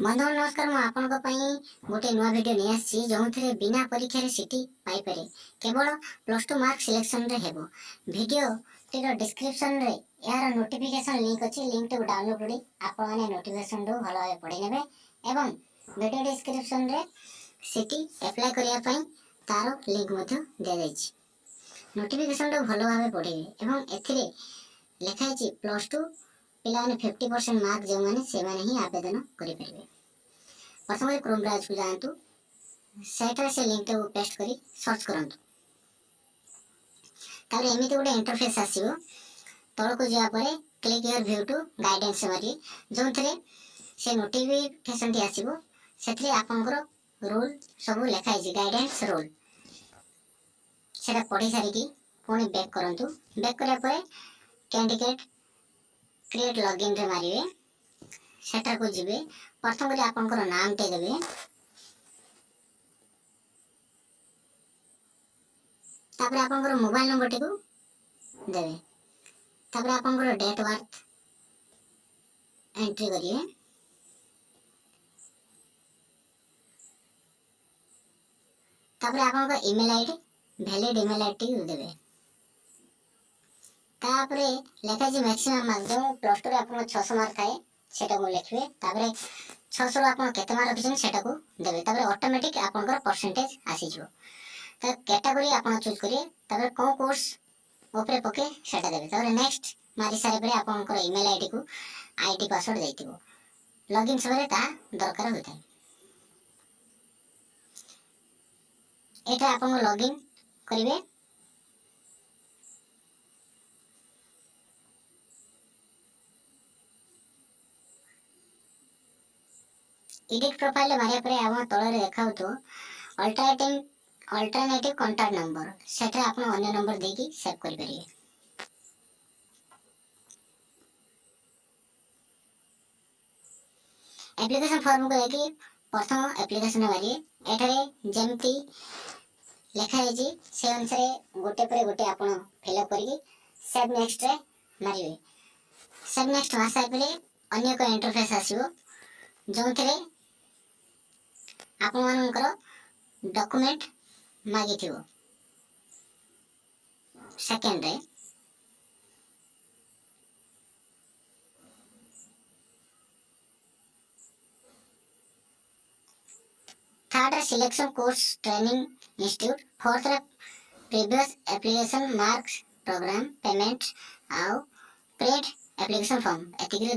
बंधु नमस्कार मु आपनको पई गोटे नुआ वीडियो नै आसी जोंथरे बिना परीक्षा रे सिटी पाई पारे केवल +2 मार्क सिलेक्शन रे हेबो। वीडियो तिर डिस्क्रिप्शन रे यार नोटिफिकेशन लिंक अछि, लिंक तो डाउनलोड करी आपन माने नोटिफिकेशन दो भलो भाबे पढि नेबे एवं वीडियो डिस्क्रिप्शन रे सिटी अप्लाई करिया पई तारो लिंक मध्य दे दैछि। नोटिफिकेशन दो भलो भाबे पढिबे एवं एथिरे लेखा अछि +2 पिलाने 50% मार्क जो माने से माने ही आवेदन करि परिबे। प्रथम क्रोम ब्राउज को जातु सेटर से लिंक को पेस्ट करी सर्च करंतु तारे एमिति गोटे इंटरफेस आसीबो। तळ को जिया परे click here view to guidance मारी जोंथरे से नोटिफिकेशन टी आसीबो। सेथरे आपनकर रूल सब लेखा है गाइडेंस रूल सेटा पढी सारी की पुणी बैक करंतु। बैक करिया परे कैंडिडेट क्रिएट लॉगिन रे मारिवे सेटा को जिबे। प्रथम करी आपनकर नाम टे देबे, तापर आपनकर मोबाइल नंबर टे को देबे, तापर आपनकर डेट बर्थ एंट्री करिए, तापर आपनकर email ID valid email ID देबे। तापरे लेखा जे मैक्सिमम मार्क जो +2 रे आपन 600 मार्क थाए सेटा को लिखबे। तापरे 600 रो आपन केते मार्क रखिसन सेटा को देबे। तापरे ऑटोमेटिक आपनकर परसेंटेज आसी जो। त कैटेगरी आपन चूज करिए, तापरे को कोर्स ऊपर पके सेटा देबे। तापरे नेक्स्ट मारी सारे परे आपनकर ईमेल आईडी को आईडी पासवर्ड देइतिबो। लॉगिन सबरे ता दरकार होता है। एटा आपन लॉगिन करिवे। एडिट प्रोफाइल मारिया परे आवा तळे देखाउ तो अल्टरनेटिव कांटेक्ट नंबर सेटा आपन अन्य नंबर देकी सेव करि परिए। एप्लीकेशन फॉर्म को देखि प्रथम एप्लीकेशन मारिए। एठारे जेमती लेखा है जी से अनुसार गोटे परे गोटे आपन फिलअप करिके सेव नेक्स्ट रे मारिए। सेव नेक्स्ट मारसा परे अन्य को इंटरफेस आसीबो जोंथरे आपन मानकर डॉक्यूमेंट मागी थिबो। सेकंड रे third selection course training institute, fourth रे previous application marks program payment आउ प्रिंट एप्लीकेशन फॉर्म एतिकरे।